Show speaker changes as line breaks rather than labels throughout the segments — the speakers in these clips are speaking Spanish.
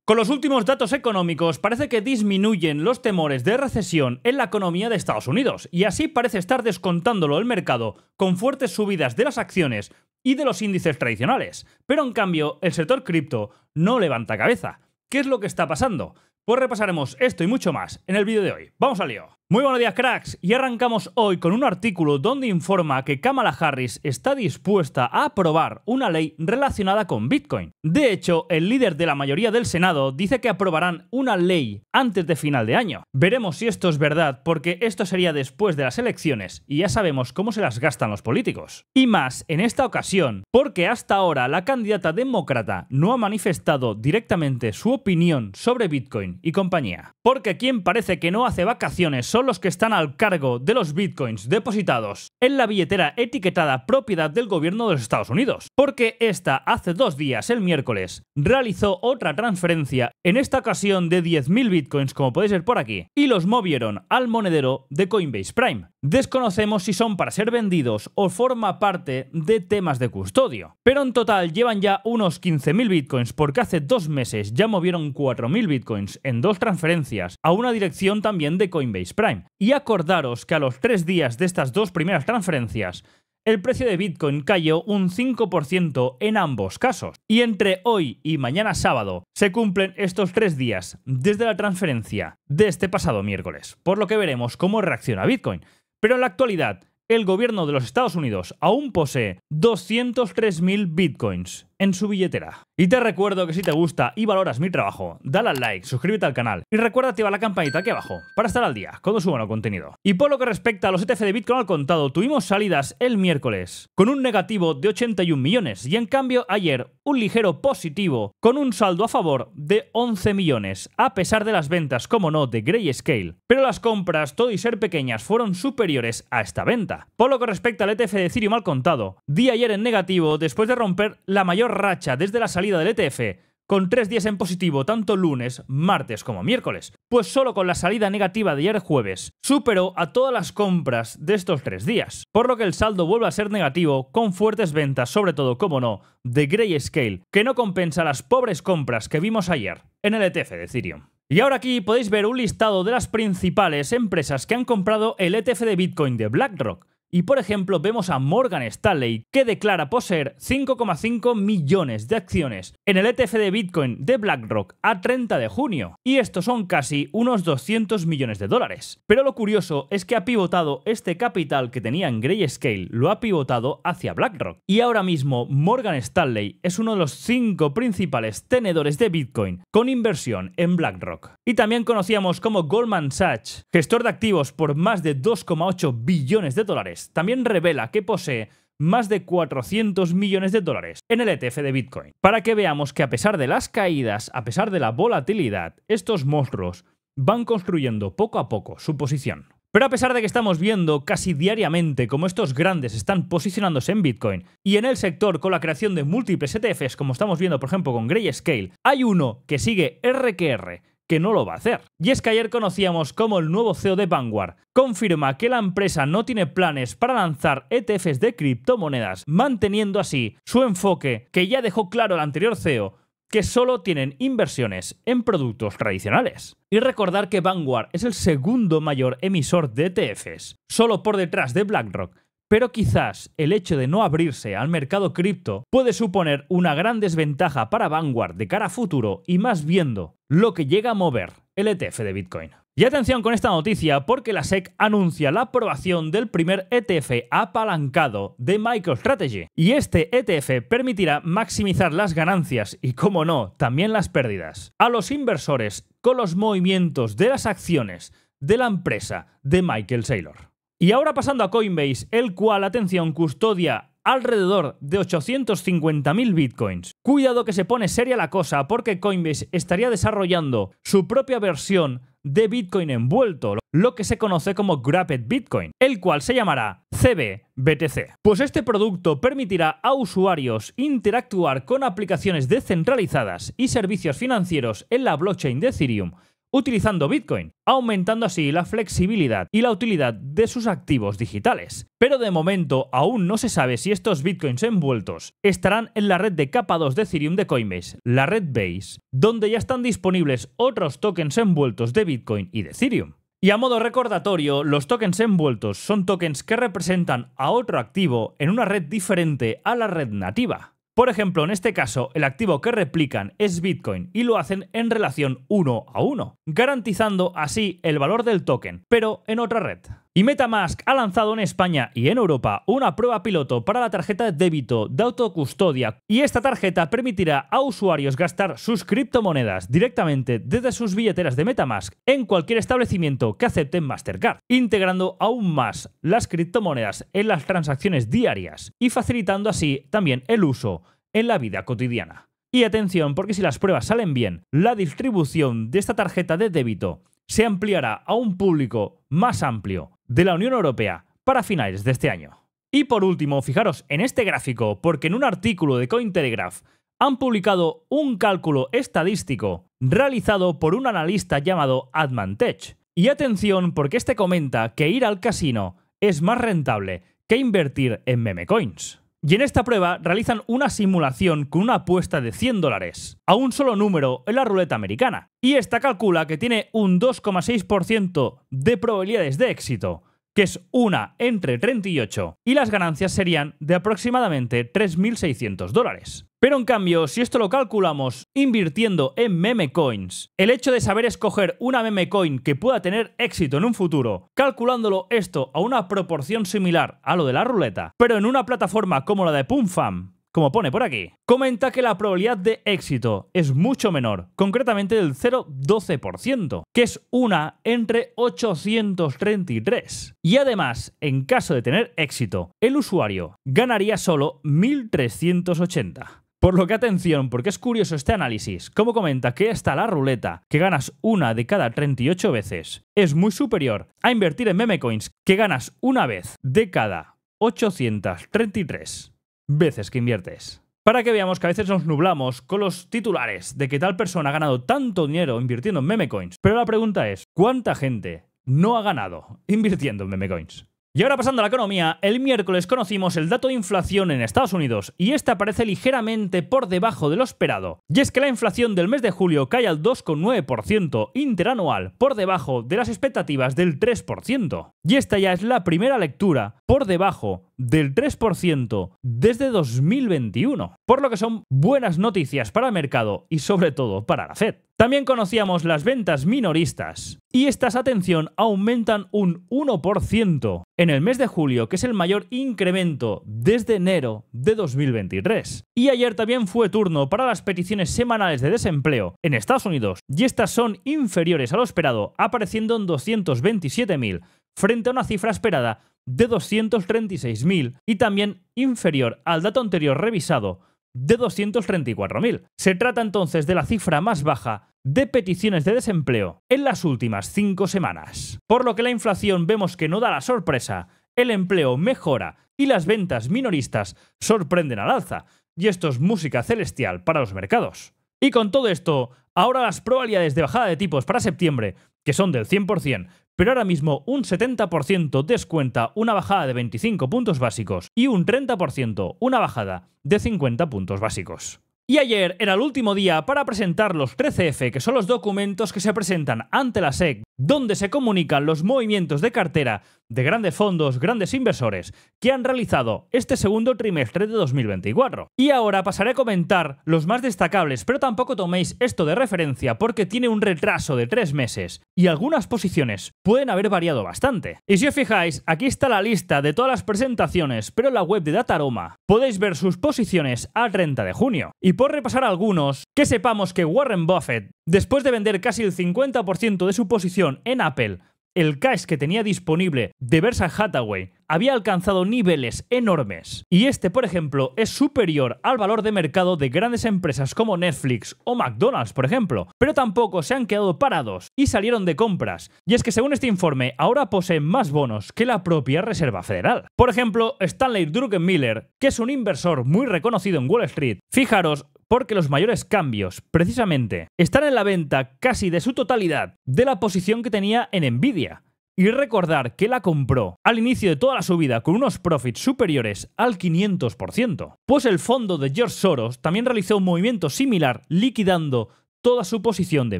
Con los últimos datos económicos parece que disminuyen los temores de recesión en la economía de Estados Unidos, y así parece estar descontándolo el mercado con fuertes subidas de las acciones y de los índices tradicionales. Pero en cambio, el sector cripto no levanta cabeza. ¿Qué es lo que está pasando? Pues repasaremos esto y mucho más en el vídeo de hoy. ¡Vamos al lío! Muy buenos días, cracks, y arrancamos hoy con un artículo donde informa que Kamala Harris está dispuesta a aprobar una ley relacionada con Bitcoin. De hecho, el líder de la mayoría del Senado dice que aprobarán una ley antes de final de año. Veremos si esto es verdad, porque esto sería después de las elecciones y ya sabemos cómo se las gastan los políticos. Y más en esta ocasión, porque hasta ahora la candidata demócrata no ha manifestado directamente su opinión sobre Bitcoin y compañía. Porque quien parece que no hace vacaciones son los que están al cargo de los bitcoins depositados en la billetera etiquetada propiedad del gobierno de los Estados Unidos, porque esta hace 2 días, el miércoles, realizó otra transferencia, en esta ocasión de 10.000 bitcoins, como podéis ver por aquí, y los movieron al monedero de Coinbase Prime. Desconocemos si son para ser vendidos o forma parte de temas de custodio, pero en total llevan ya unos 15.000 bitcoins, porque hace 2 meses ya movieron 4.000 bitcoins en 2 transferencias a una dirección también de Coinbase Prime. Y acordaros que a los 3 días de estas 2 primeras transferencias, el precio de Bitcoin cayó un 5% en ambos casos. Y entre hoy y mañana sábado se cumplen estos 3 días desde la transferencia de este pasado miércoles, por lo que veremos cómo reacciona Bitcoin. Pero en la actualidad, el gobierno de los Estados Unidos aún posee 203.000 bitcoins en su billetera. Y te recuerdo que si te gusta y valoras mi trabajo, dale al like, suscríbete al canal y recuerda activar la campanita aquí abajo para estar al día cuando suba nuevo contenido. Y por lo que respecta a los ETF de Bitcoin al contado, tuvimos salidas el miércoles con un negativo de 81 millones y en cambio ayer un ligero positivo con un saldo a favor de 11 millones, a pesar de las ventas, como no, de Grayscale. Pero las compras, todo y ser pequeñas, fueron superiores a esta venta. Por lo que respecta al ETF de Ethereum al contado, di ayer en negativo después de romper la mayor racha desde la salida del ETF, con 3 días en positivo tanto lunes, martes como miércoles. Pues solo con la salida negativa de ayer jueves superó a todas las compras de estos 3 días, por lo que el saldo vuelve a ser negativo con fuertes ventas, sobre todo, como no, de Grayscale, que no compensa las pobres compras que vimos ayer en el ETF de Ethereum. Y ahora aquí podéis ver un listado de las principales empresas que han comprado el ETF de Bitcoin de BlackRock. Y por ejemplo vemos a Morgan Stanley, que declara poseer 5,5 millones de acciones en el ETF de Bitcoin de BlackRock a 30 de junio. Y estos son casi unos 200 millones de dólares. Pero lo curioso es que ha pivotado este capital que tenía en Grayscale, lo ha pivotado hacia BlackRock. Y ahora mismo Morgan Stanley es uno de los 5 principales tenedores de Bitcoin con inversión en BlackRock. Y también conocíamos como Goldman Sachs, gestor de activos por más de 2,8 billones de dólares, también revela que posee más de 400 millones de dólares en el ETF de Bitcoin. Para que veamos que a pesar de las caídas, a pesar de la volatilidad, estos monstruos van construyendo poco a poco su posición. Pero a pesar de que estamos viendo casi diariamente cómo estos grandes están posicionándose en Bitcoin y en el sector con la creación de múltiples ETFs, como estamos viendo por ejemplo con Grayscale, hay uno que sigue RQR, que no lo va a hacer. Y es que ayer conocíamos cómo el nuevo CEO de Vanguard confirma que la empresa no tiene planes para lanzar ETFs de criptomonedas, manteniendo así su enfoque que ya dejó claro el anterior CEO, que solo tienen inversiones en productos tradicionales. Y recordar que Vanguard es el segundo mayor emisor de ETFs, solo por detrás de BlackRock. Pero quizás el hecho de no abrirse al mercado cripto puede suponer una gran desventaja para Vanguard de cara a futuro, y más viendo lo que llega a mover el ETF de Bitcoin. Y atención con esta noticia, porque la SEC anuncia la aprobación del primer ETF apalancado de MicroStrategy. Y este ETF permitirá maximizar las ganancias y, como no, también las pérdidas a los inversores con los movimientos de las acciones de la empresa de Michael Saylor. Y ahora pasando a Coinbase, el cual, atención, custodia alrededor de 850.000 bitcoins. Cuidado que se pone seria la cosa, porque Coinbase estaría desarrollando su propia versión de Bitcoin envuelto, lo que se conoce como Wrapped Bitcoin, el cual se llamará CBBTC. Pues este producto permitirá a usuarios interactuar con aplicaciones descentralizadas y servicios financieros en la blockchain de Ethereum utilizando Bitcoin, aumentando así la flexibilidad y la utilidad de sus activos digitales. Pero de momento aún no se sabe si estos Bitcoins envueltos estarán en la red de capa 2 de Ethereum de Coinbase, la red Base, donde ya están disponibles otros tokens envueltos de Bitcoin y de Ethereum. Y a modo recordatorio, los tokens envueltos son tokens que representan a otro activo en una red diferente a la red nativa. Por ejemplo, en este caso, el activo que replican es Bitcoin y lo hacen en relación 1 a 1, garantizando así el valor del token, pero en otra red. Y MetaMask ha lanzado en España y en Europa una prueba piloto para la tarjeta de débito de autocustodia, y esta tarjeta permitirá a usuarios gastar sus criptomonedas directamente desde sus billeteras de MetaMask en cualquier establecimiento que acepte Mastercard, integrando aún más las criptomonedas en las transacciones diarias y facilitando así también el uso en la vida cotidiana. Y atención, porque si las pruebas salen bien, la distribución de esta tarjeta de débito se ampliará a un público más amplio de la Unión Europea para finales de este año. Y por último, fijaros en este gráfico, porque en un artículo de Cointelegraph han publicado un cálculo estadístico realizado por un analista llamado Admantech. Y atención, porque este comenta que ir al casino es más rentable que invertir en memecoins. Y en esta prueba realizan una simulación con una apuesta de $100 a un solo número en la ruleta americana. Y esta calcula que tiene un 2,6% de probabilidades de éxito, que es una entre 38, y las ganancias serían de aproximadamente $3.600. Pero en cambio, si esto lo calculamos invirtiendo en memecoins, el hecho de saber escoger una memecoin que pueda tener éxito en un futuro, calculándolo esto a una proporción similar a lo de la ruleta, pero en una plataforma como la de PumFam, como pone por aquí, comenta que la probabilidad de éxito es mucho menor, concretamente del 0,12%, que es una entre 833. Y además, en caso de tener éxito, el usuario ganaría solo 1.380. Por lo que atención, porque es curioso este análisis, como comenta que esta la ruleta, que ganas una de cada 38 veces, es muy superior a invertir en memecoins, que ganas una vez de cada 833 veces que inviertes. Para que veamos que a veces nos nublamos con los titulares de que tal persona ha ganado tanto dinero invirtiendo en memecoins, pero la pregunta es, ¿cuánta gente no ha ganado invirtiendo en memecoins? Y ahora pasando a la economía, el miércoles conocimos el dato de inflación en Estados Unidos y este aparece ligeramente por debajo de lo esperado. Y es que la inflación del mes de julio cae al 2,9% interanual, por debajo de las expectativas del 3%. Y esta ya es la primera lectura por debajo del 3% desde 2021, por lo que son buenas noticias para el mercado y sobre todo para la Fed. También conocíamos las ventas minoristas y estas, atención, aumentan un 1% en el mes de julio, que es el mayor incremento desde enero de 2023. Y ayer también fue turno para las peticiones semanales de desempleo en Estados Unidos y estas son inferiores a lo esperado, apareciendo en 227.000 frente a una cifra esperada de 236.000 y también inferior al dato anterior revisado de 234.000. Se trata entonces de la cifra más baja de peticiones de desempleo en las últimas 5 semanas. Por lo que la inflación vemos que no da la sorpresa, el empleo mejora y las ventas minoristas sorprenden al alza. Y esto es música celestial para los mercados. Y con todo esto, ahora las probabilidades de bajada de tipos para septiembre, que son del 100%, pero ahora mismo un 70% descuenta una bajada de 25 puntos básicos y un 30% una bajada de 50 puntos básicos. Y ayer era el último día para presentar los 13F, que son los documentos que se presentan ante la SEC, donde se comunican los movimientos de cartera de grandes fondos, grandes inversores, que han realizado este segundo trimestre de 2024. Y ahora pasaré a comentar los más destacables, pero tampoco toméis esto de referencia porque tiene un retraso de 3 meses y algunas posiciones pueden haber variado bastante. Y si os fijáis, aquí está la lista de todas las presentaciones, pero en la web de Dataroma podéis ver sus posiciones a 30 de junio. Y por repasar algunos, que sepamos que Warren Buffett, después de vender casi el 50% de su posición en Apple, el cash que tenía disponible de Berkshire Hathaway había alcanzado niveles enormes. Y este, por ejemplo, es superior al valor de mercado de grandes empresas como Netflix o McDonald's, por ejemplo. Pero tampoco se han quedado parados y salieron de compras. Y es que según este informe, ahora poseen más bonos que la propia Reserva Federal. Por ejemplo, Stanley Druckenmiller, que es un inversor muy reconocido en Wall Street, fijaros, porque los mayores cambios, precisamente, están en la venta casi de su totalidad de la posición que tenía en Nvidia. Y recordar que la compró al inicio de toda la subida con unos profits superiores al 500%. Pues el fondo de George Soros también realizó un movimiento similar liquidando toda su posición de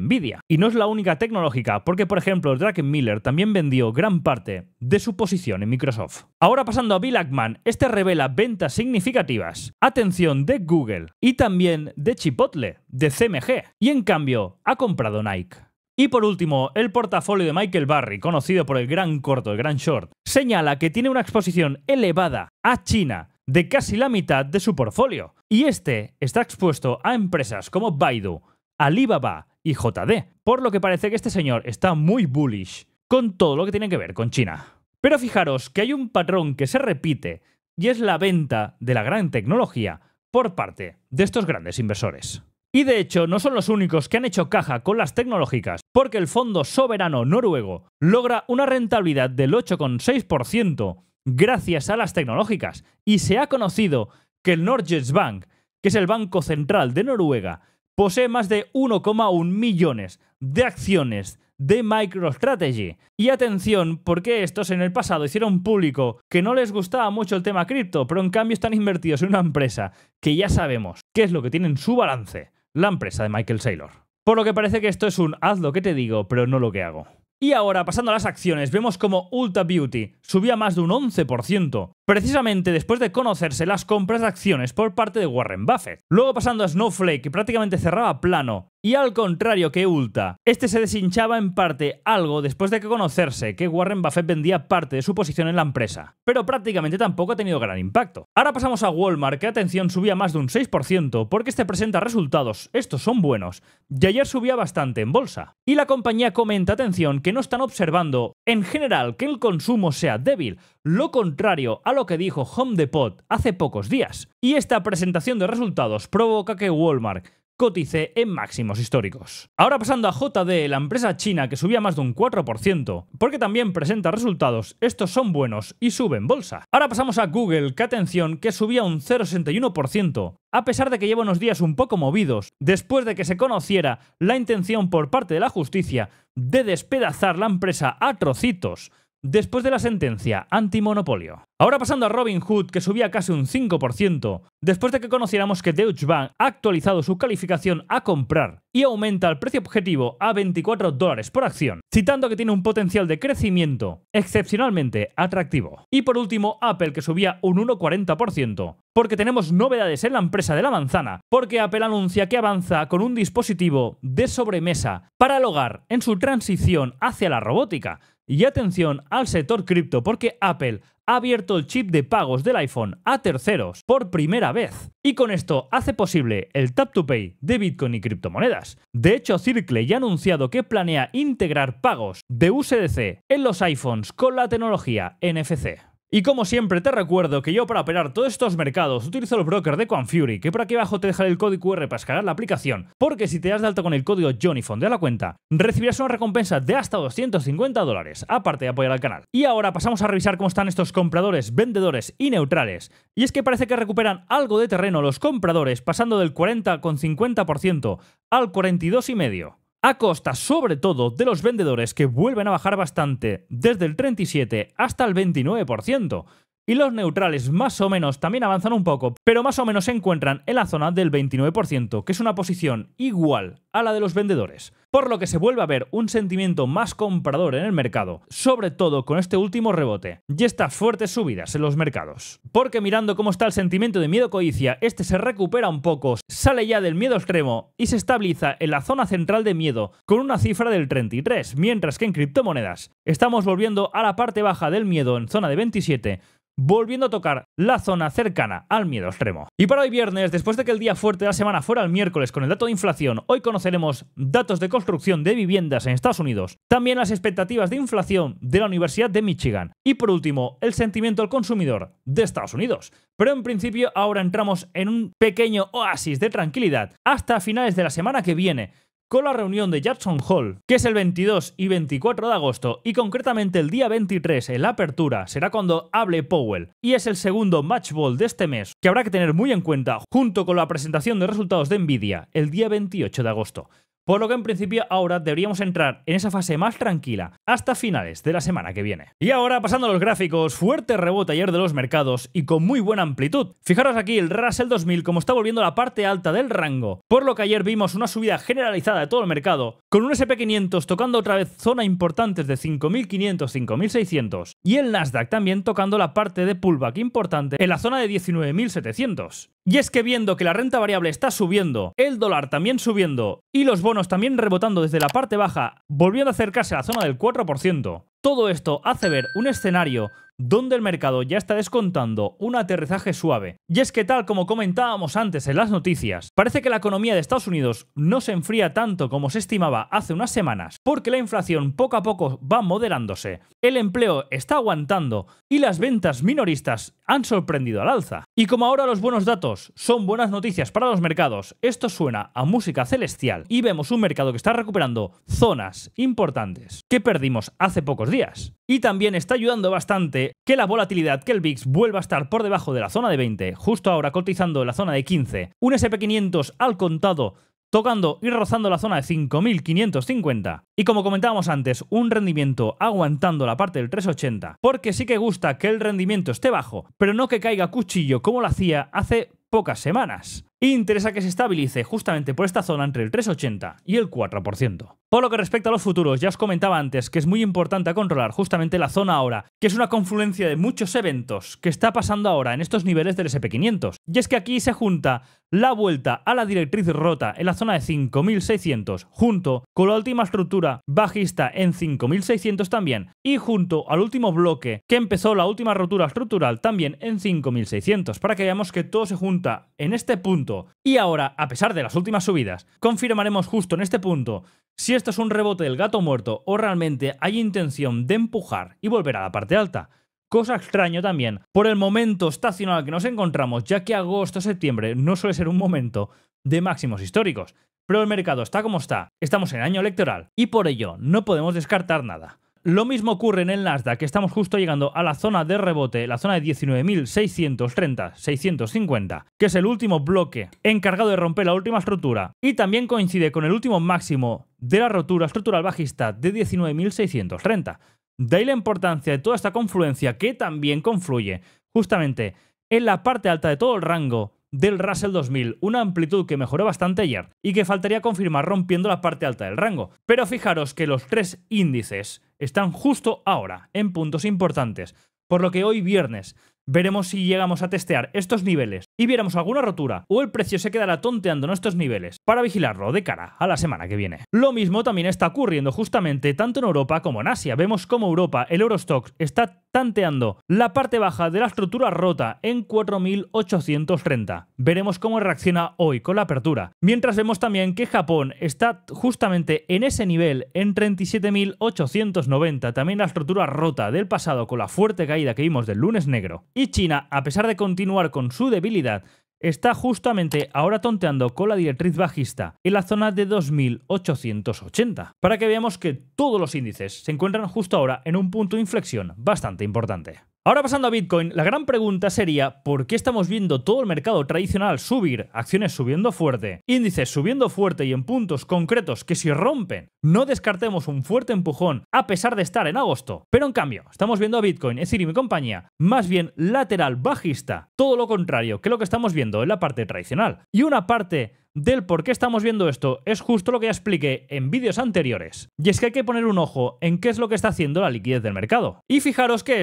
Nvidia. Y no es la única tecnológica, porque por ejemplo Druckenmiller también vendió gran parte de su posición en Microsoft. Ahora pasando a Bill Ackman, este revela ventas significativas, atención, de Google y también de Chipotle, de CMG, y en cambio ha comprado Nike. Y por último, el portafolio de Michael Burry, conocido por el gran corto, el gran short, señala que tiene una exposición elevada a China de casi la mitad de su portfolio. Y este está expuesto a empresas como Baidu, Alibaba y JD, por lo que parece que este señor está muy bullish con todo lo que tiene que ver con China. Pero fijaros que hay un patrón que se repite y es la venta de la gran tecnología por parte de estos grandes inversores. Y de hecho no son los únicos que han hecho caja con las tecnológicas, porque el fondo soberano noruego logra una rentabilidad del 8,6% gracias a las tecnológicas, y se ha conocido que el Norges Bank, que es el banco central de Noruega, posee más de 1,1 millones de acciones de MicroStrategy. Y atención, porque estos en el pasado hicieron público que no les gustaba mucho el tema cripto, pero en cambio están invertidos en una empresa que ya sabemos qué es lo que tiene en su balance, la empresa de Michael Saylor. Por lo que parece que esto es un haz lo que te digo, pero no lo que hago. Y ahora, pasando a las acciones, vemos como Ulta Beauty subía más de un 11%, precisamente después de conocerse las compras de acciones por parte de Warren Buffett. Luego pasando a Snowflake, que prácticamente cerraba plano, y al contrario que Ulta, este se deshinchaba en parte algo después de que conocerse que Warren Buffett vendía parte de su posición en la empresa, pero prácticamente tampoco ha tenido gran impacto. Ahora pasamos a Walmart, que atención subía más de un 6% porque este presenta resultados, estos son buenos, y ayer subía bastante en bolsa. Y la compañía comenta, atención, que no están observando en general que el consumo sea débil, lo contrario a lo que dijo Home Depot hace pocos días. Y esta presentación de resultados provoca que Walmart cotice en máximos históricos. Ahora pasando a JD, la empresa china que subía más de un 4%, porque también presenta resultados, estos son buenos y suben bolsa. Ahora pasamos a Google, que atención, que subía un 0,61%, a pesar de que lleva unos días un poco movidos, después de que se conociera la intención por parte de la justicia de despedazar la empresa a trocitos, después de la sentencia antimonopolio. Ahora pasando a Robinhood, que subía casi un 5%, después de que conociéramos que Deutsche Bank ha actualizado su calificación a comprar y aumenta el precio objetivo a $24 por acción, citando que tiene un potencial de crecimiento excepcionalmente atractivo. Y por último, Apple, que subía un 1,40%, porque tenemos novedades en la empresa de la manzana, porque Apple anuncia que avanza con un dispositivo de sobremesa para el hogar en su transición hacia la robótica. Y atención al sector cripto, porque Apple ha abierto el chip de pagos del iPhone a terceros por primera vez. Y con esto hace posible el Tap to Pay de Bitcoin y criptomonedas. De hecho, Circle ya ha anunciado que planea integrar pagos de USDC en los iPhones con la tecnología NFC. Y como siempre te recuerdo que yo para operar todos estos mercados utilizo el broker de Quanfury, que por aquí abajo te dejaré el código QR para descargar la aplicación, porque si te das de alta con el código Johnny de la cuenta, recibirás una recompensa de hasta $250, aparte de apoyar al canal. Y ahora pasamos a revisar cómo están estos compradores, vendedores y neutrales. Y es que parece que recuperan algo de terreno los compradores, pasando del 40,50% al 42,5%. A costa, sobre todo, de los vendedores, que vuelven a bajar bastante, desde el 37 hasta el 29%. Y los neutrales más o menos también avanzan un poco, pero más o menos se encuentran en la zona del 29%, que es una posición igual a la de los vendedores. Por lo que se vuelve a ver un sentimiento más comprador en el mercado, sobre todo con este último rebote y estas fuertes subidas en los mercados. Porque mirando cómo está el sentimiento de miedo-codicia, este se recupera un poco, sale ya del miedo extremo y se estabiliza en la zona central de miedo con una cifra del 33, mientras que en criptomonedas estamos volviendo a la parte baja del miedo en zona de 27, volviendo a tocar la zona cercana al miedo extremo. Y para hoy viernes, después de que el día fuerte de la semana fuera el miércoles con el dato de inflación, hoy conoceremos datos de construcción de viviendas en Estados Unidos, también las expectativas de inflación de la Universidad de Michigan y por último el sentimiento al consumidor de Estados Unidos. Pero en principio ahora entramos en un pequeño oasis de tranquilidad hasta finales de la semana que viene, con la reunión de Jackson Hole, que es el 22 y 24 de agosto, y concretamente el día 23 en la apertura será cuando hable Powell, y es el segundo match ball de este mes que habrá que tener muy en cuenta junto con la presentación de resultados de Nvidia el día 28 de agosto. Por lo que en principio ahora deberíamos entrar en esa fase más tranquila hasta finales de la semana que viene. Y ahora pasando a los gráficos, fuerte rebote ayer de los mercados y con muy buena amplitud. Fijaros aquí el Russell 2000 como está volviendo a la parte alta del rango, por lo que ayer vimos una subida generalizada de todo el mercado, con un SP500 tocando otra vez zona importantes de 5.500, 5.600 y el Nasdaq también tocando la parte de pullback importante en la zona de 19.700. Y es que viendo que la renta variable está subiendo, el dólar también subiendo y los bonos también rebotando desde la parte baja, volviendo a acercarse a la zona del 4%, todo esto hace ver un escenario donde el mercado ya está descontando un aterrizaje suave. Y es que tal como comentábamos antes en las noticias, parece que la economía de Estados Unidos no se enfría tanto como se estimaba hace unas semanas, porque la inflación poco a poco va moderándose, el empleo está aguantando y las ventas minoristas han sorprendido al alza. Y como ahora los buenos datos son buenas noticias para los mercados, esto suena a música celestial y vemos un mercado que está recuperando zonas importantes que perdimos hace pocos días. Y también está ayudando bastante que la volatilidad, que el VIX vuelva a estar por debajo de la zona de 20, justo ahora cotizando en la zona de 15, un SP500 al contado tocando y rozando la zona de 5.550. Y como comentábamos antes, un rendimiento aguantando la parte del 380, porque sí que gusta que el rendimiento esté bajo, pero no que caiga cuchillo como lo hacía hace pocas semanas. Y interesa que se estabilice justamente por esta zona entre el 3,80 y el 4%. Por lo que respecta a los futuros, ya os comentaba antes que es muy importante controlar justamente la zona ahora, que es una confluencia de muchos eventos que está pasando ahora en estos niveles del SP500. Y es que aquí se junta la vuelta a la directriz rota en la zona de 5.600, junto con la última estructura bajista en 5.600 también, y junto al último bloque que empezó la última rotura estructural también en 5.600, para que veamos que todo se junta en este punto. Y ahora, a pesar de las últimas subidas, confirmaremos justo en este punto si esto es un rebote del gato muerto o realmente hay intención de empujar y volver a la parte alta. Cosa extraña también por el momento estacional que nos encontramos, ya que agosto-septiembre no suele ser un momento de máximos históricos. Pero el mercado está como está, estamos en año electoral y por ello no podemos descartar nada. Lo mismo ocurre en el Nasdaq, que estamos justo llegando a la zona de rebote, la zona de 19.630, 650, que es el último bloque encargado de romper la última estructura y también coincide con el último máximo de la rotura estructural bajista de 19.630. De ahí la importancia de toda esta confluencia que también confluye justamente en la parte alta de todo el rango del Russell 2000, una amplitud que mejoró bastante ayer y que faltaría confirmar rompiendo la parte alta del rango. Pero fijaros que los tres índices están justo ahora en puntos importantes, por lo que hoy viernes veremos si llegamos a testear estos niveles y viéramos alguna rotura o el precio se quedará tonteando en estos niveles para vigilarlo de cara a la semana que viene. Lo mismo también está ocurriendo justamente tanto en Europa como en Asia. Vemos como Europa, el Eurostoxx, está tanteando la parte baja de la estructura rota en 4.830. Veremos cómo reacciona hoy con la apertura. Mientras vemos también que Japón está justamente en ese nivel, en 37.890, también la estructura rota del pasado con la fuerte caída que vimos del lunes negro. Y China, a pesar de continuar con su debilidad, está justamente ahora tonteando con la directriz bajista en la zona de 2.880, para que veamos que todos los índices se encuentran justo ahora en un punto de inflexión bastante importante. Ahora pasando a Bitcoin, la gran pregunta sería ¿por qué estamos viendo todo el mercado tradicional subir, acciones subiendo fuerte, índices subiendo fuerte y en puntos concretos que si rompen no descartemos un fuerte empujón a pesar de estar en agosto? Pero en cambio, estamos viendo a Bitcoin, Ethereum y compañía más bien lateral bajista, todo lo contrario que lo que estamos viendo en la parte tradicional. Y una parte del por qué estamos viendo esto es justo lo que ya expliqué en vídeos anteriores. Y es que hay que poner un ojo en qué es lo que está haciendo la liquidez del mercado. Y fijaros que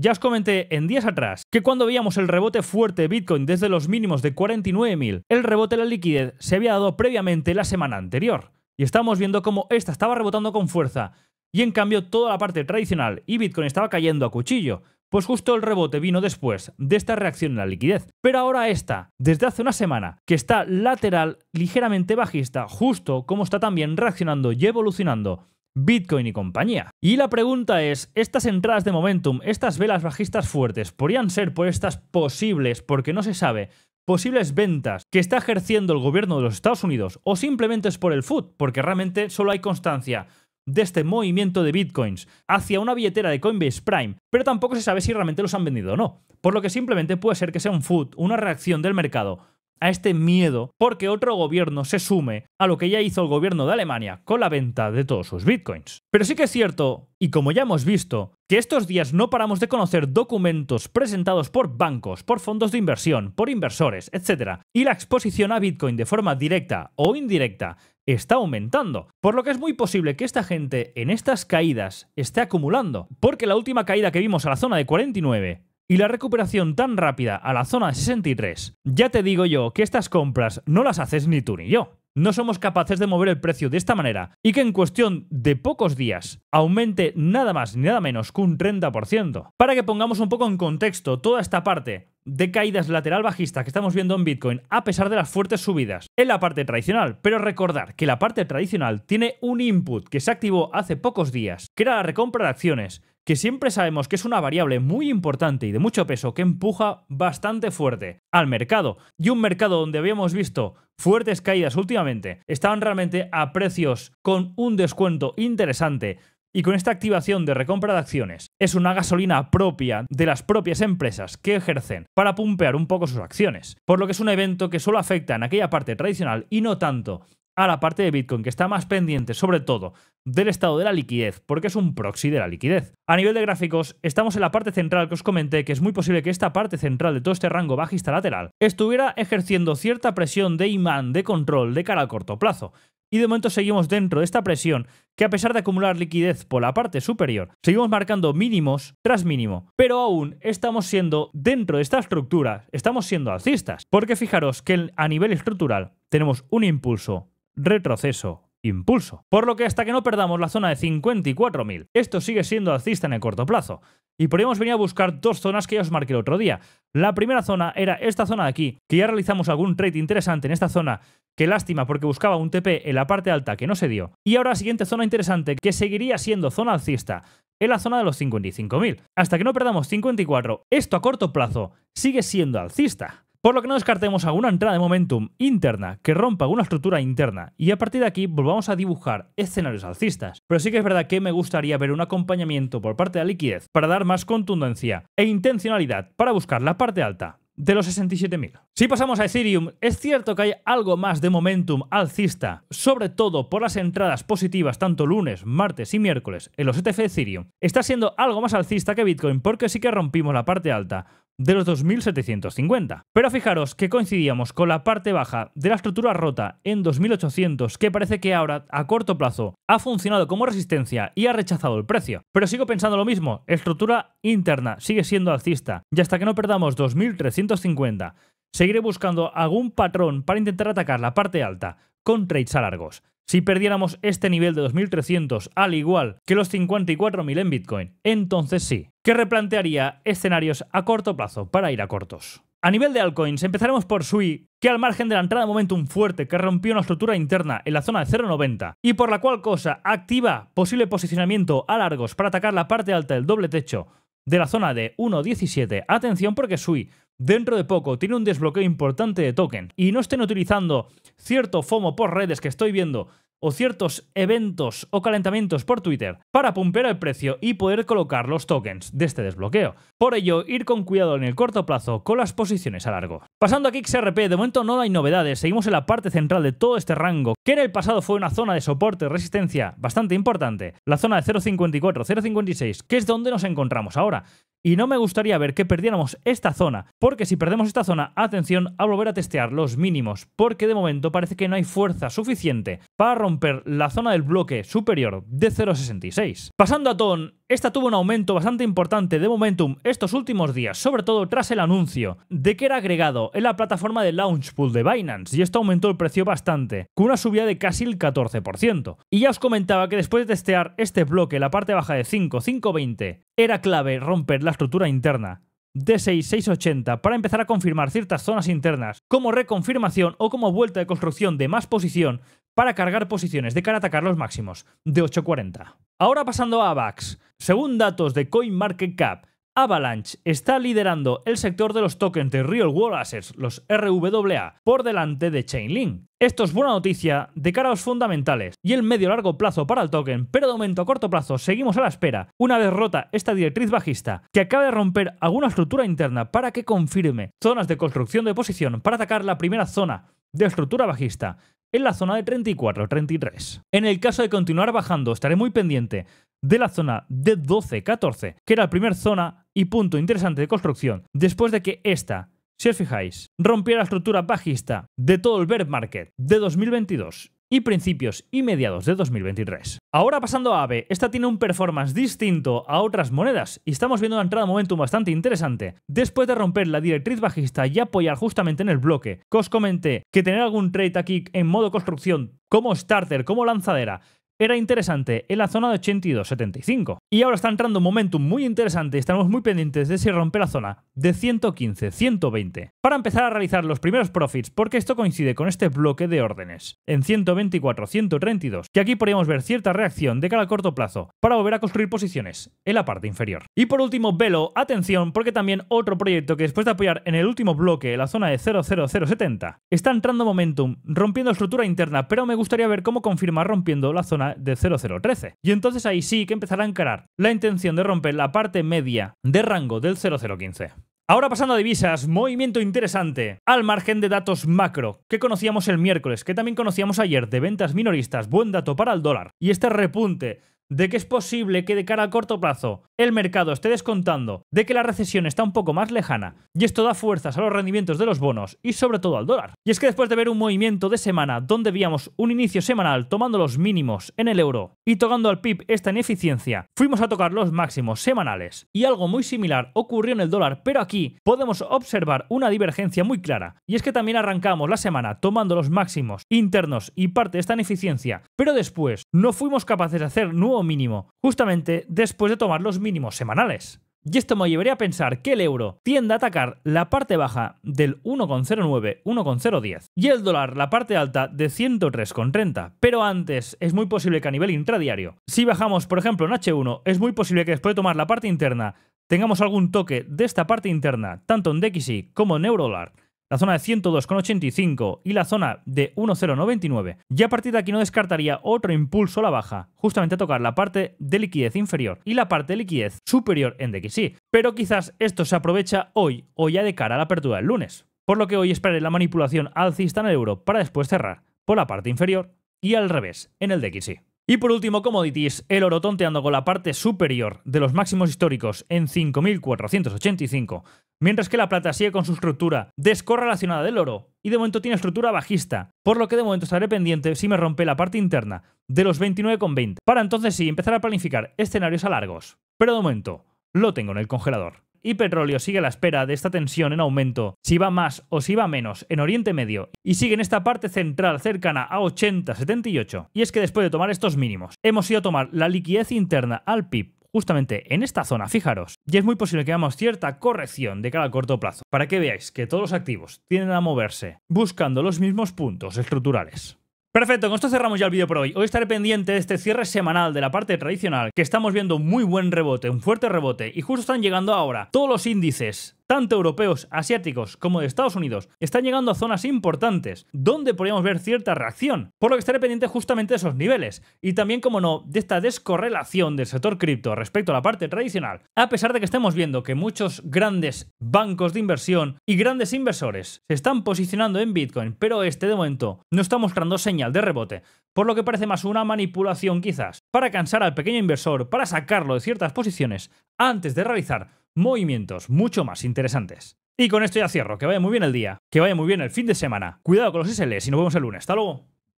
ya os comenté en días atrás que cuando veíamos el rebote fuerte de Bitcoin desde los mínimos de 49.000, el rebote de la liquidez se había dado previamente la semana anterior. Y estamos viendo cómo esta estaba rebotando con fuerza y en cambio toda la parte tradicional y Bitcoin estaba cayendo a cuchillo. Pues justo el rebote vino después de esta reacción en la liquidez. Pero ahora esta, desde hace una semana, que está lateral, ligeramente bajista, justo como está también reaccionando y evolucionando Bitcoin y compañía. Y la pregunta es, estas entradas de momentum, estas velas bajistas fuertes, ¿podrían ser por estas posibles, porque no se sabe, posibles ventas que está ejerciendo el gobierno de los Estados Unidos o simplemente es por el FUD, porque realmente solo hay constancia de este movimiento de bitcoins hacia una billetera de Coinbase Prime, pero tampoco se sabe si realmente los han vendido o no, por lo que simplemente puede ser que sea un FUD, una reacción del mercado a este miedo porque otro gobierno se sume a lo que ya hizo el gobierno de Alemania con la venta de todos sus bitcoins. Pero sí que es cierto, y como ya hemos visto, que estos días no paramos de conocer documentos presentados por bancos, por fondos de inversión, por inversores, etc. Y la exposición a Bitcoin de forma directa o indirecta está aumentando, por lo que es muy posible que esta gente en estas caídas esté acumulando, porque la última caída que vimos a la zona de 49 y la recuperación tan rápida a la zona de 63, ya te digo yo que estas compras no las haces ni tú ni yo. No somos capaces de mover el precio de esta manera y que en cuestión de pocos días aumente nada más ni nada menos que un 30%. Para que pongamos un poco en contexto toda esta parte de caídas lateral bajista que estamos viendo en Bitcoin a pesar de las fuertes subidas en la parte tradicional, pero recordar que la parte tradicional tiene un input que se activó hace pocos días, que era la recompra de acciones, que siempre sabemos que es una variable muy importante y de mucho peso que empuja bastante fuerte al mercado, y un mercado donde habíamos visto fuertes caídas últimamente, estaban realmente a precios con un descuento interesante. Y con esta activación de recompra de acciones, es una gasolina propia de las propias empresas que ejercen para pumpear un poco sus acciones. Por lo que es un evento que solo afecta en aquella parte tradicional y no tanto a la parte de Bitcoin, que está más pendiente sobre todo del estado de la liquidez, porque es un proxy de la liquidez. A nivel de gráficos, estamos en la parte central que os comenté, que es muy posible que esta parte central de todo este rango bajista lateral estuviera ejerciendo cierta presión de imán, de control, de cara al corto plazo. Y de momento seguimos dentro de esta presión que, a pesar de acumular liquidez por la parte superior, seguimos marcando mínimos tras mínimo, pero aún estamos siendo, dentro de esta estructura, estamos siendo alcistas, porque fijaros que a nivel estructural tenemos un impulso, retroceso, impulso. Por lo que hasta que no perdamos la zona de 54.000, esto sigue siendo alcista en el corto plazo. Y podríamos venir a buscar dos zonas que ya os marqué el otro día. La primera zona era esta zona de aquí, que ya realizamos algún trade interesante en esta zona, que lástima porque buscaba un TP en la parte alta que no se dio. Y ahora la siguiente zona interesante, que seguiría siendo zona alcista, en la zona de los 55.000. Hasta que no perdamos 54, esto a corto plazo sigue siendo alcista. Por lo que no descartemos alguna entrada de momentum interna que rompa alguna estructura interna y a partir de aquí volvamos a dibujar escenarios alcistas. Pero sí que es verdad que me gustaría ver un acompañamiento por parte de la liquidez para dar más contundencia e intencionalidad para buscar la parte alta de los 67.000. Si pasamos a Ethereum, es cierto que hay algo más de momentum alcista, sobre todo por las entradas positivas tanto lunes, martes y miércoles en los ETF de Ethereum. Está siendo algo más alcista que Bitcoin porque sí que rompimos la parte alta de los 2.750. Pero fijaros que coincidíamos con la parte baja de la estructura rota en 2.800, que parece que ahora, a corto plazo, ha funcionado como resistencia y ha rechazado el precio. Pero sigo pensando lo mismo, estructura interna sigue siendo alcista, y hasta que no perdamos 2.350, seguiré buscando algún patrón para intentar atacar la parte alta con trades a largos. Si perdiéramos este nivel de 2.300 al igual que los 54.000 en Bitcoin, entonces sí, que replantearía escenarios a corto plazo para ir a cortos. A nivel de altcoins, empezaremos por Sui, que al margen de la entrada de momentum fuerte que rompió una estructura interna en la zona de 0.90 y por la cual cosa activa posible posicionamiento a largos para atacar la parte alta del doble techo de la zona de 1.17, atención porque Sui dentro de poco tiene un desbloqueo importante de token y no estén utilizando cierto FOMO por redes que estoy viendo o ciertos eventos o calentamientos por Twitter para pumpear el precio y poder colocar los tokens de este desbloqueo. Por ello, ir con cuidado en el corto plazo con las posiciones a largo. Pasando aquí XRP, de momento no hay novedades, seguimos en la parte central de todo este rango, que en el pasado fue una zona de soporte y resistencia bastante importante, la zona de 0.54, 0.56, que es donde nos encontramos ahora. Y no me gustaría ver que perdiéramos esta zona, porque si perdemos esta zona, atención a volver a testear los mínimos, porque de momento parece que no hay fuerza suficiente para romper la zona del bloque superior de 0.66. Pasando a TON, esta tuvo un aumento bastante importante de momentum estos últimos días, sobre todo tras el anuncio de que era agregado en la plataforma de Launchpool de Binance, y esto aumentó el precio bastante, con una subida de casi el 14%. Y ya os comentaba que después de testear este bloque en la parte baja de 5.20, era clave romper la estructura interna de 6.680 para empezar a confirmar ciertas zonas internas como reconfirmación o como vuelta de construcción de más posición para cargar posiciones de cara a atacar los máximos de 8.40. Ahora pasando a AVAX. Según datos de CoinMarketCap, Avalanche está liderando el sector de los tokens de Real World Assets, los RWA, por delante de Chainlink. Esto es buena noticia de cara a los fundamentales y el medio-largo plazo para el token, pero de momento a corto plazo seguimos a la espera, una vez rota esta directriz bajista, que acaba de romper alguna estructura interna para que confirme zonas de construcción de posición para atacar la primera zona de estructura bajista en la zona de 34-33. En el caso de continuar bajando, estaré muy pendiente de la zona de 12-14, que era la primera zona y punto interesante de construcción, después de que esta, si os fijáis, rompiera la estructura bajista de todo el bear market de 2022 y principios y mediados de 2023. Ahora pasando a AVE, esta tiene un performance distinto a otras monedas y estamos viendo una entrada de momentum bastante interesante después de romper la directriz bajista y apoyar justamente en el bloque que os comenté que tener algún trade aquí en modo construcción como starter, como lanzadera, era interesante en la zona de 82.75. Y ahora está entrando un momentum muy interesante y estamos muy pendientes de si rompe la zona de 115-120 para empezar a realizar los primeros profits, porque esto coincide con este bloque de órdenes en 124-132, que aquí podríamos ver cierta reacción de cara al corto plazo para volver a construir posiciones en la parte inferior. Y por último, Velo, atención, porque también otro proyecto que después de apoyar en el último bloque la zona de 00070 está entrando momentum, rompiendo estructura interna, pero me gustaría ver cómo confirma rompiendo la zona de 0013. Y entonces ahí sí que empezará a encarar la intención de romper la parte media de rango del 0015. Ahora pasando a divisas, movimiento interesante al margen de datos macro que conocíamos el miércoles, que también conocíamos ayer de ventas minoristas, buen dato para el dólar y este repunte de que es posible que de cara a corto plazo el mercado esté descontando de que la recesión está un poco más lejana y esto da fuerzas a los rendimientos de los bonos y sobre todo al dólar. Y es que después de ver un movimiento de semana donde veíamos un inicio semanal tomando los mínimos en el euro y tocando al PIB esta ineficiencia, fuimos a tocar los máximos semanales y algo muy similar ocurrió en el dólar, pero aquí podemos observar una divergencia muy clara y es que también arrancamos la semana tomando los máximos internos y parte de esta ineficiencia, pero después no fuimos capaces de hacer nuevo mínimo, justamente después de tomar los mínimos semanales. Y esto me llevaría a pensar que el euro tiende a atacar la parte baja del 1,09, 1,010 y el dólar la parte alta de 103,30. Pero antes es muy posible que a nivel intradiario, si bajamos por ejemplo en H1, es muy posible que después de tomar la parte interna tengamos algún toque de esta parte interna, tanto en DXY como en eurodólar, la zona de 102,85 y la zona de 1,099. Y a partir de aquí no descartaría otro impulso a la baja, justamente a tocar la parte de liquidez inferior y la parte de liquidez superior en DXY. Pero quizás esto se aprovecha hoy o ya de cara a la apertura del lunes. Por lo que hoy esperaré la manipulación alcista en el euro para después cerrar por la parte inferior y al revés en el DXY. Y por último, commodities, el oro tonteando con la parte superior de los máximos históricos en 5.485, mientras que la plata sigue con su estructura descorrelacionada del oro y de momento tiene estructura bajista, por lo que de momento estaré pendiente si me rompe la parte interna de los 29,20, para entonces sí empezar a planificar escenarios a largos. Pero de momento lo tengo en el congelador. Y petróleo sigue a la espera de esta tensión en aumento, si va más o si va menos en Oriente Medio, y sigue en esta parte central cercana a 80-78. Y es que después de tomar estos mínimos, hemos ido a tomar la liquidez interna al PIB justamente en esta zona, fijaros, y es muy posible que hagamos cierta corrección de cara al corto plazo, para que veáis que todos los activos tienden a moverse buscando los mismos puntos estructurales. Perfecto, con esto cerramos ya el vídeo por hoy. Hoy estaré pendiente de este cierre semanal de la parte tradicional, que estamos viendo un muy buen rebote, un fuerte rebote, y justo están llegando ahora todos los índices, tanto europeos, asiáticos como de Estados Unidos, están llegando a zonas importantes, donde podríamos ver cierta reacción, por lo que estaré pendiente justamente de esos niveles, y también, como no, de esta descorrelación del sector cripto respecto a la parte tradicional, a pesar de que estemos viendo que muchos grandes bancos de inversión y grandes inversores se están posicionando en Bitcoin, pero este de momento no está mostrando señal de rebote, por lo que parece más una manipulación quizás, para cansar al pequeño inversor, para sacarlo de ciertas posiciones, antes de realizar movimientos mucho más interesantes. Y con esto ya cierro. Que vaya muy bien el día, que vaya muy bien el fin de semana. Cuidado con los SLs y nos vemos el lunes. Hasta luego.